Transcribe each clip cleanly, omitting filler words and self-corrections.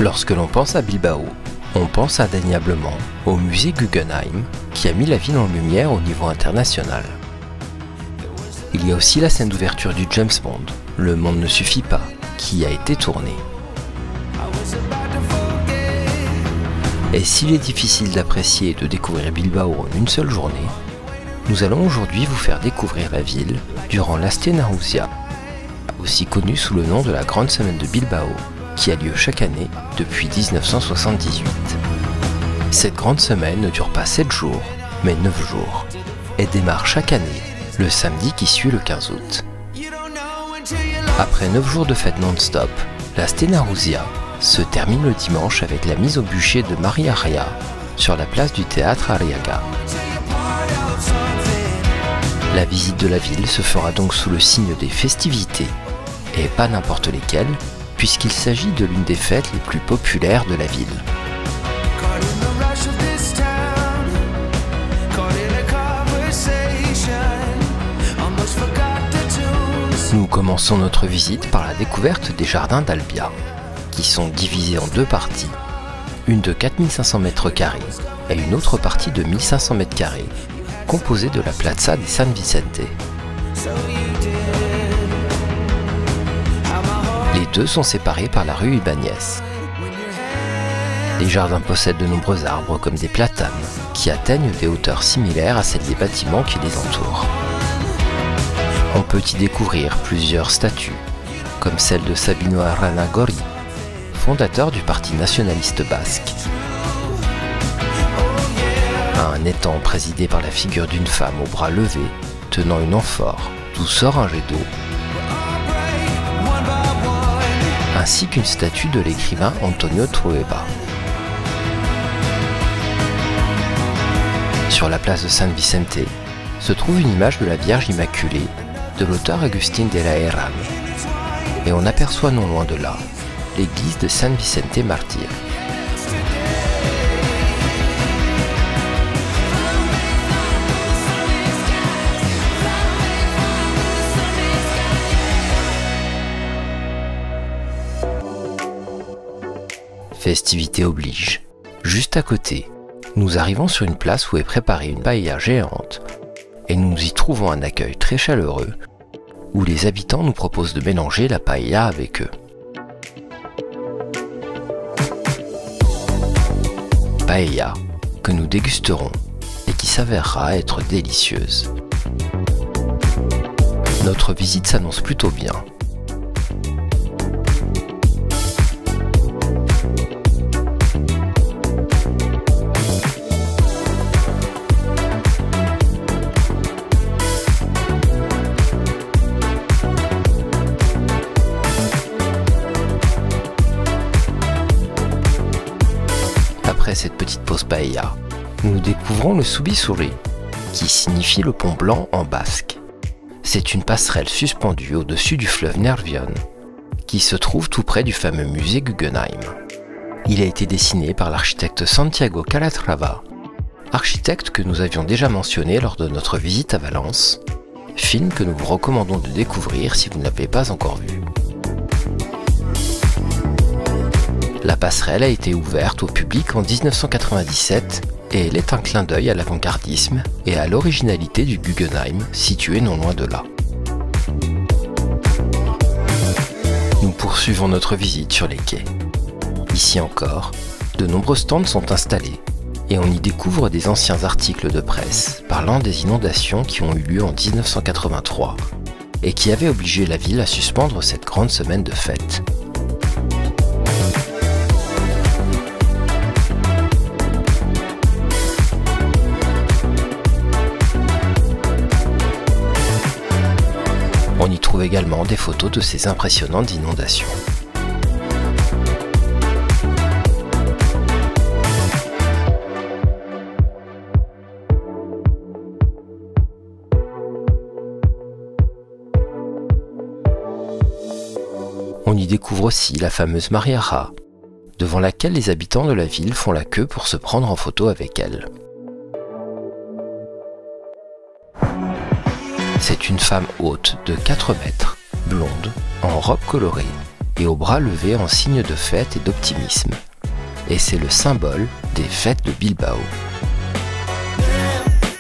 Lorsque l'on pense à Bilbao, on pense indéniablement au musée Guggenheim qui a mis la ville en lumière au niveau international. Il y a aussi la scène d'ouverture du James Bond, Le Monde ne suffit pas, qui a été tournée. Et s'il est difficile d'apprécier et de découvrir Bilbao en une seule journée, nous allons aujourd'hui vous faire découvrir la ville durant l'Aste Nagusia, aussi connue sous le nom de la Grande Semaine de Bilbao, qui a lieu chaque année depuis 1978. Cette grande semaine ne dure pas 7 jours, mais 9 jours, et démarre chaque année le samedi qui suit le 15 août. Après 9 jours de fête non-stop, l'Aste Nagusia se termine le dimanche avec la mise au bûcher de Maria Ria sur la place du théâtre Arriaga. La visite de la ville se fera donc sous le signe des festivités, et pas n'importe lesquelles, puisqu'il s'agit de l'une des fêtes les plus populaires de la ville. Nous commençons notre visite par la découverte des jardins d'Albia, qui sont divisés en deux parties, une de 4500 m² et une autre partie de 1500 m², composée de la Plaza de San Vicente. Les deux sont séparés par la rue Ibáñez. Les jardins possèdent de nombreux arbres comme des platanes, qui atteignent des hauteurs similaires à celles des bâtiments qui les entourent. On peut y découvrir plusieurs statues, comme celle de Sabino Arana Gori, fondateur du Parti nationaliste basque. Un étang présidé par la figure d'une femme au bras levé, tenant une amphore, d'où sort un jet d'eau, ainsi qu'une statue de l'écrivain Antonio Trueba. Sur la place de San Vicente se trouve une image de la Vierge Immaculée de l'auteur Agustín de la Herrán, et on aperçoit non loin de là l'église de San Vicente Martyr. Festivité oblige. Juste à côté, nous arrivons sur une place où est préparée une paella géante, et nous y trouvons un accueil très chaleureux, où les habitants nous proposent de mélanger la paella avec eux. Paella que nous dégusterons et qui s'avérera être délicieuse. Notre visite s'annonce plutôt bien. Après cette petite pause paella, nous découvrons le Zubizurri, qui signifie le pont blanc en basque. C'est une passerelle suspendue au-dessus du fleuve Nervión, qui se trouve tout près du fameux musée Guggenheim. Il a été dessiné par l'architecte Santiago Calatrava, architecte que nous avions déjà mentionné lors de notre visite à Valence, film que nous vous recommandons de découvrir si vous ne l'avez pas encore vu. La passerelle a été ouverte au public en 1997 et elle est un clin d'œil à l'avant-gardisme et à l'originalité du Guggenheim situé non loin de là. Nous poursuivons notre visite sur les quais. Ici encore, de nombreux stands sont installés et on y découvre des anciens articles de presse parlant des inondations qui ont eu lieu en 1983 et qui avaient obligé la ville à suspendre cette grande semaine de fête. On y trouve également des photos de ces impressionnantes inondations. On y découvre aussi la fameuse Maria Ria, devant laquelle les habitants de la ville font la queue pour se prendre en photo avec elle. C'est une femme haute de 4 mètres, blonde, en robe colorée et aux bras levés en signe de fête et d'optimisme. Et c'est le symbole des fêtes de Bilbao.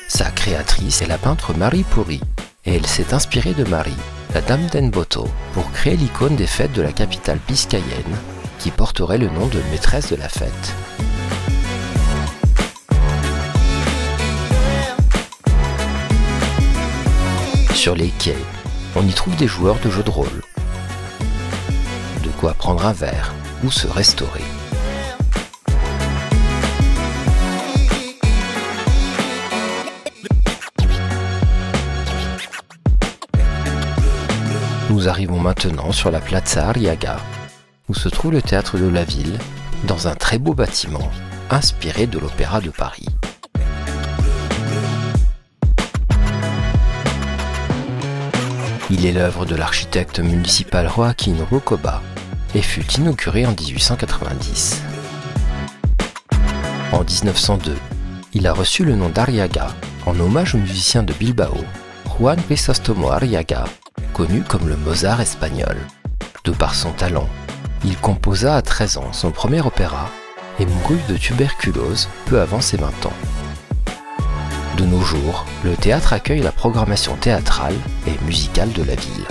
Sa créatrice est la peintre Marie Puri, et elle s'est inspirée de Marie, la dame d'Enboto, pour créer l'icône des fêtes de la capitale biscayenne, qui porterait le nom de maîtresse de la fête. Sur les quais, on y trouve des joueurs de jeux de rôle, de quoi prendre un verre ou se restaurer. Nous arrivons maintenant sur la Plaza Arriaga, où se trouve le théâtre de la ville, dans un très beau bâtiment, inspiré de l'Opéra de Paris. Il est l'œuvre de l'architecte municipal Joaquín Rucoba et fut inauguré en 1890. En 1902, il a reçu le nom d'Arriaga en hommage au musicien de Bilbao, Juan Crisóstomo Arriaga, connu comme le Mozart espagnol. De par son talent, il composa à 13 ans son premier opéra et mourut de tuberculose peu avant ses 20 ans. De nos jours, le théâtre accueille la programmation théâtrale et musicale de la ville.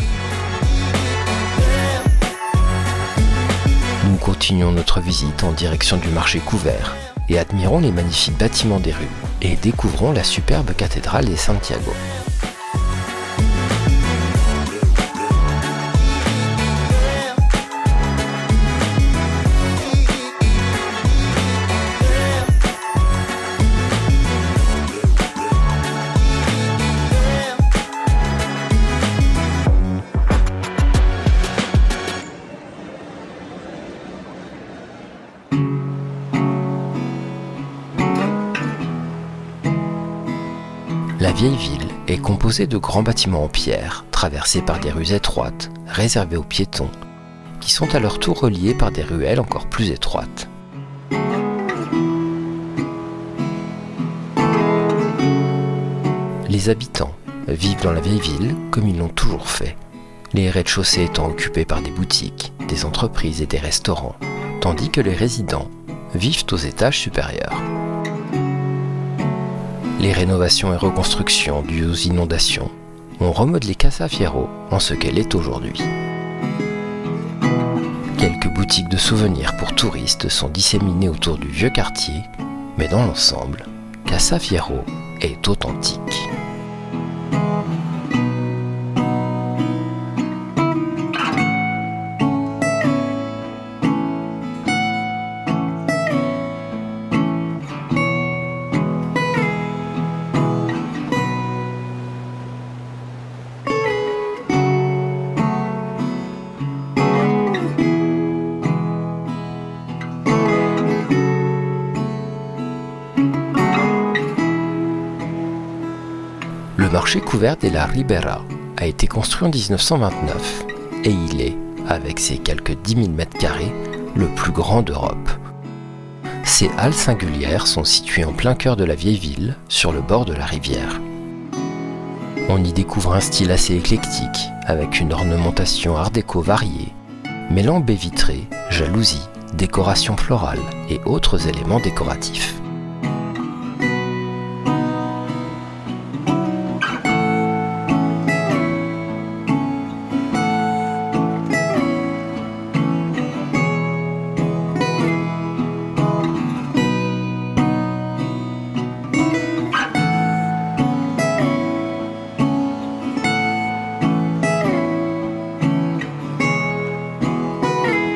Nous continuons notre visite en direction du marché couvert et admirons les magnifiques bâtiments des rues et découvrons la superbe cathédrale de Santiago. La vieille ville est composée de grands bâtiments en pierre, traversés par des rues étroites, réservées aux piétons, qui sont à leur tour reliés par des ruelles encore plus étroites. Les habitants vivent dans la vieille ville comme ils l'ont toujours fait, les rez-de-chaussée étant occupés par des boutiques, des entreprises et des restaurants, tandis que les résidents vivent aux étages supérieurs. Les rénovations et reconstructions dues aux inondations ont remodelé Casa Fierro en ce qu'elle est aujourd'hui. Quelques boutiques de souvenirs pour touristes sont disséminées autour du vieux quartier, mais dans l'ensemble, Casa Fierro est authentique. Le marché couvert de la Ribera a été construit en 1929 et il est, avec ses quelques 10 000 m², le plus grand d'Europe. Ces halles singulières sont situées en plein cœur de la vieille ville, sur le bord de la rivière. On y découvre un style assez éclectique, avec une ornementation art déco variée, mêlant baies vitrées, jalousies, décorations florales et autres éléments décoratifs.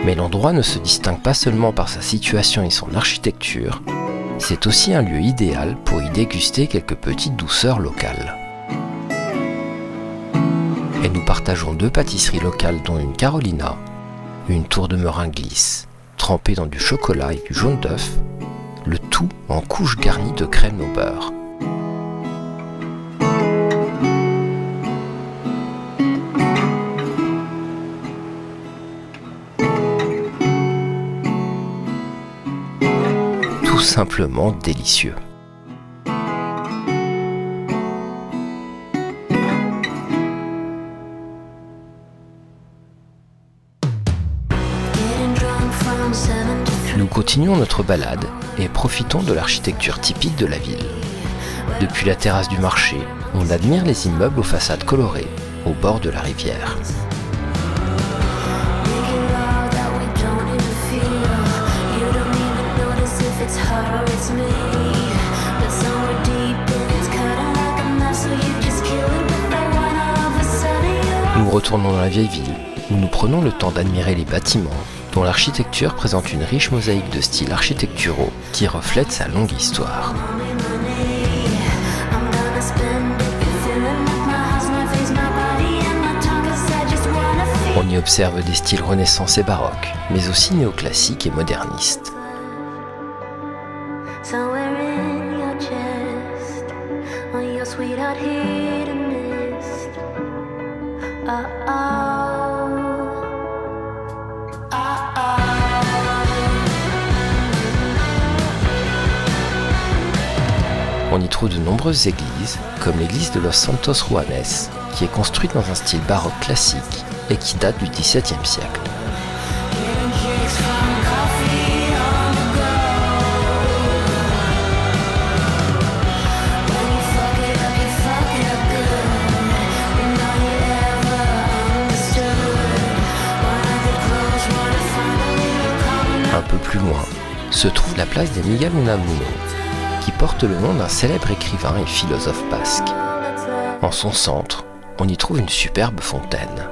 Mais l'endroit ne se distingue pas seulement par sa situation et son architecture, c'est aussi un lieu idéal pour y déguster quelques petites douceurs locales. Et nous partageons 2 pâtisseries locales dont une Carolina, une tour de meringue glisse, trempée dans du chocolat et du jaune d'œuf, le tout en couche garnie de crème au beurre. Tout simplement délicieux. Nous continuons notre balade et profitons de l'architecture typique de la ville. Depuis la terrasse du marché, on admire les immeubles aux façades colorées, au bord de la rivière. Nous retournons dans la vieille ville, où nous prenons le temps d'admirer les bâtiments, dont l'architecture présente une riche mosaïque de styles architecturaux qui reflète sa longue histoire. On y observe des styles renaissance et baroque, mais aussi néoclassiques et modernistes. On y trouve de nombreuses églises, comme l'église de Los Santos Juanes, qui est construite dans un style baroque classique et qui date du XVIIe siècle. Un peu plus loin, se trouve la place des Miguel Unamuno, qui porte le nom d'un célèbre écrivain et philosophe basque. En son centre, on y trouve une superbe fontaine.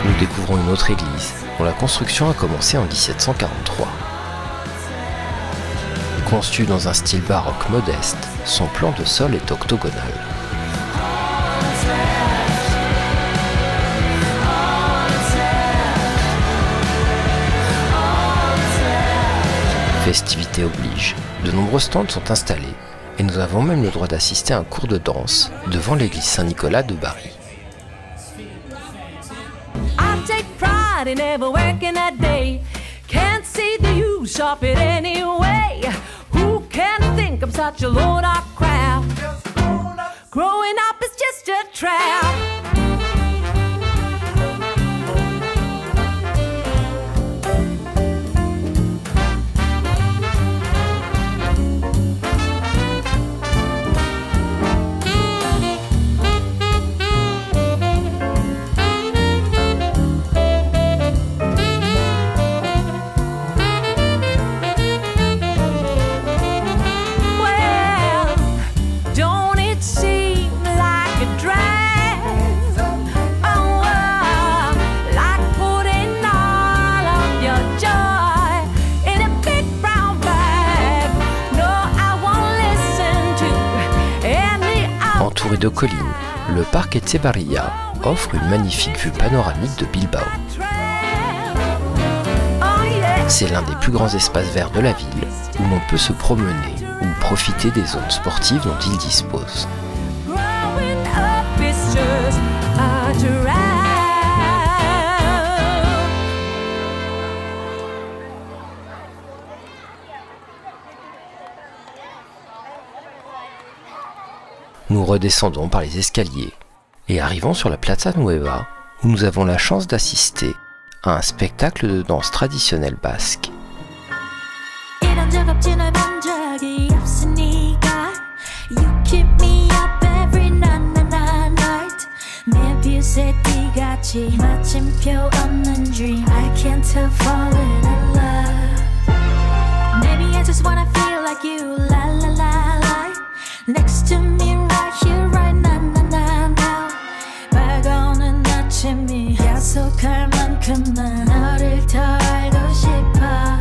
Nous découvrons une autre église, dont la construction a commencé en 1743. Conçue dans un style baroque modeste, son plan de sol est octogonal. Festivités oblige, de nombreux stands sont installés et nous avons même le droit d'assister à un cours de danse devant l'église Saint-Nicolas de Bari. In ever working a day, can't see the use of it anyway. Who can think I'm such a low-down crowd? Growing up is just a trap. Entouré de collines, le parc Etxebarria offre une magnifique vue panoramique de Bilbao. C'est l'un des plus grands espaces verts de la ville où l'on peut se promener ou profiter des zones sportives dont il dispose. Nous redescendons par les escaliers et arrivons sur la Plaza Nueva où nous avons la chance d'assister à un spectacle de danse traditionnelle basque. Next to me right here right now, now, now. 밝아오는 아침이 약속할 만큼 난 너를 더 알고 싶어.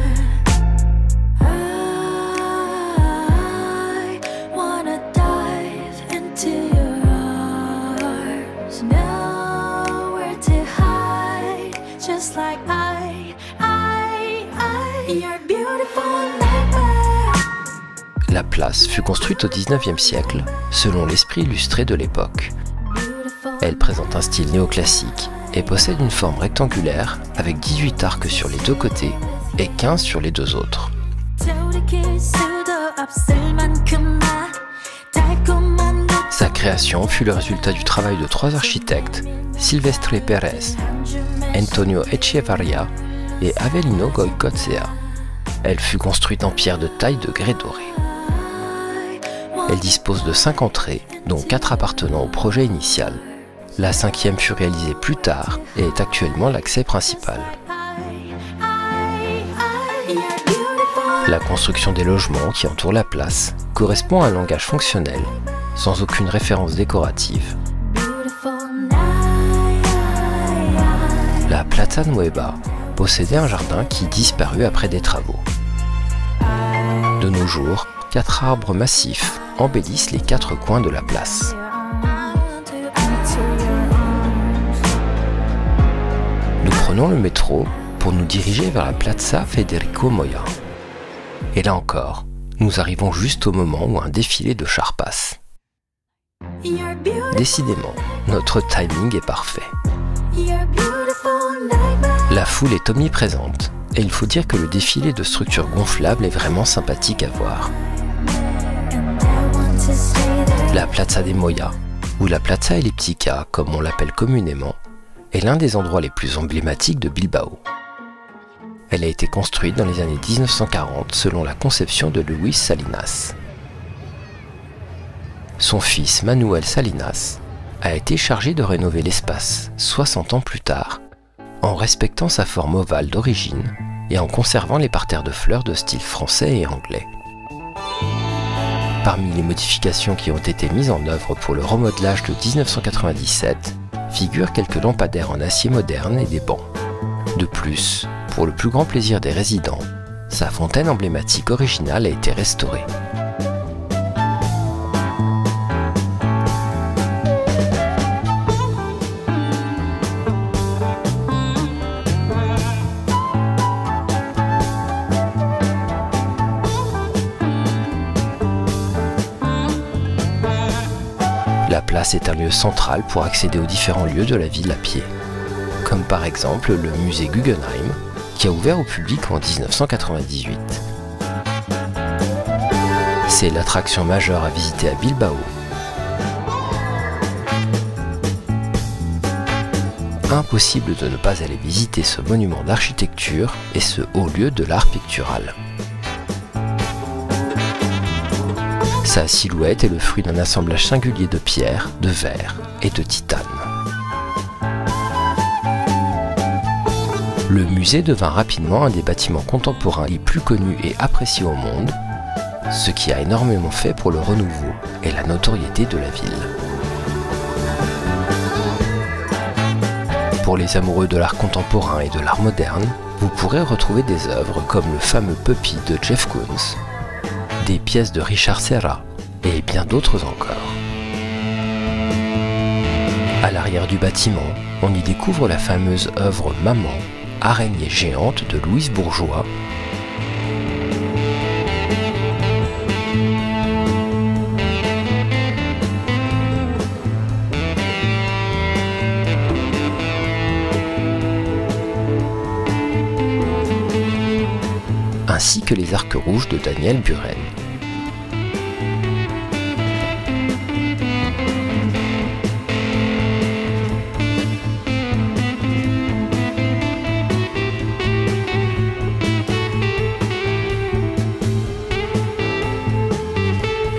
La place fut construite au XIXe siècle selon l'esprit illustré de l'époque. Elle présente un style néoclassique et possède une forme rectangulaire avec 18 arcs sur les deux côtés et 15 sur les deux autres. Sa création fut le résultat du travail de 3 architectes, Silvestre Pérez, Antonio Echevarria et Avelino Goicoechea. Elle fut construite en pierre de taille de grès doré. Elle dispose de 5 entrées, dont 4 appartenant au projet initial. La 5e fut réalisée plus tard et est actuellement l'accès principal. La construction des logements qui entourent la place correspond à un langage fonctionnel, sans aucune référence décorative. La Plaza Nueva possédait un jardin qui disparut après des travaux. De nos jours, 4 arbres massifs embellissent les 4 coins de la place. Nous prenons le métro pour nous diriger vers la Plaza Federico Moya. Et là encore, nous arrivons juste au moment où un défilé de chars passe. Décidément, notre timing est parfait. La foule est omniprésente, et il faut dire que le défilé de structures gonflables est vraiment sympathique à voir. La Plaza de Moya, ou la Plaza Elliptica comme on l'appelle communément, est l'un des endroits les plus emblématiques de Bilbao. Elle a été construite dans les années 1940 selon la conception de Luis Salinas. Son fils Manuel Salinas a été chargé de rénover l'espace 60 ans plus tard, en respectant sa forme ovale d'origine et en conservant les parterres de fleurs de style français et anglais. Parmi les modifications qui ont été mises en œuvre pour le remodelage de 1997 figurent quelques lampadaires en acier moderne et des bancs. De plus, pour le plus grand plaisir des résidents, sa fontaine emblématique originale a été restaurée. La place est un lieu central pour accéder aux différents lieux de la ville à pied, comme par exemple le musée Guggenheim, qui a ouvert au public en 1998. C'est l'attraction majeure à visiter à Bilbao. Impossible de ne pas aller visiter ce monument d'architecture et ce haut lieu de l'art pictural. Sa silhouette est le fruit d'un assemblage singulier de pierre, de verre et de titane. Le musée devint rapidement un des bâtiments contemporains les plus connus et appréciés au monde, ce qui a énormément fait pour le renouveau et la notoriété de la ville. Pour les amoureux de l'art contemporain et de l'art moderne, vous pourrez retrouver des œuvres comme le fameux Puppy de Jeff Koons, des pièces de Richard Serra et bien d'autres encore. À l'arrière du bâtiment, on y découvre la fameuse œuvre Maman, araignée géante de Louise Bourgeois, ainsi que les arcs rouges de Daniel Buren.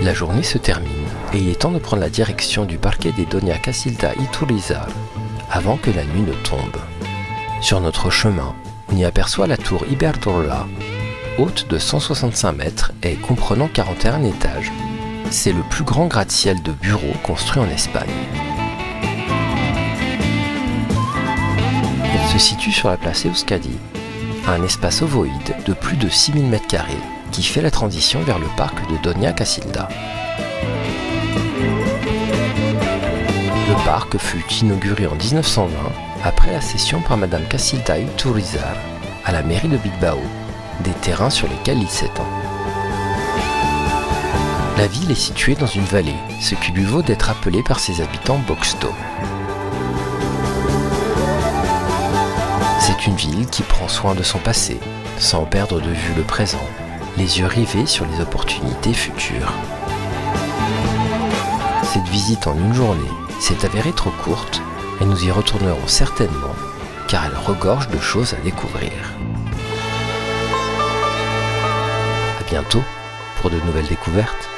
La journée se termine et il est temps de prendre la direction du parquet des Doña Casilda Iturrizar avant que la nuit ne tombe. Sur notre chemin, on y aperçoit la tour Iberdrola, haute de 165 mètres et comprenant 41 étages. C'est le plus grand gratte-ciel de bureaux construit en Espagne. Elle se situe sur la place Euskadi, un espace ovoïde de plus de 6000 m² qui fait la transition vers le parc de Doña Casilda. Le parc fut inauguré en 1920 après la cession par Madame Casilda Iturrizar à la mairie de Bilbao des terrains sur lesquels il s'étend. La ville est située dans une vallée, ce qui lui vaut d'être appelée par ses habitants Boxto. C'est une ville qui prend soin de son passé, sans perdre de vue le présent, les yeux rivés sur les opportunités futures. Cette visite en une journée s'est avérée trop courte et nous y retournerons certainement car elle regorge de choses à découvrir. À bientôt pour de nouvelles découvertes.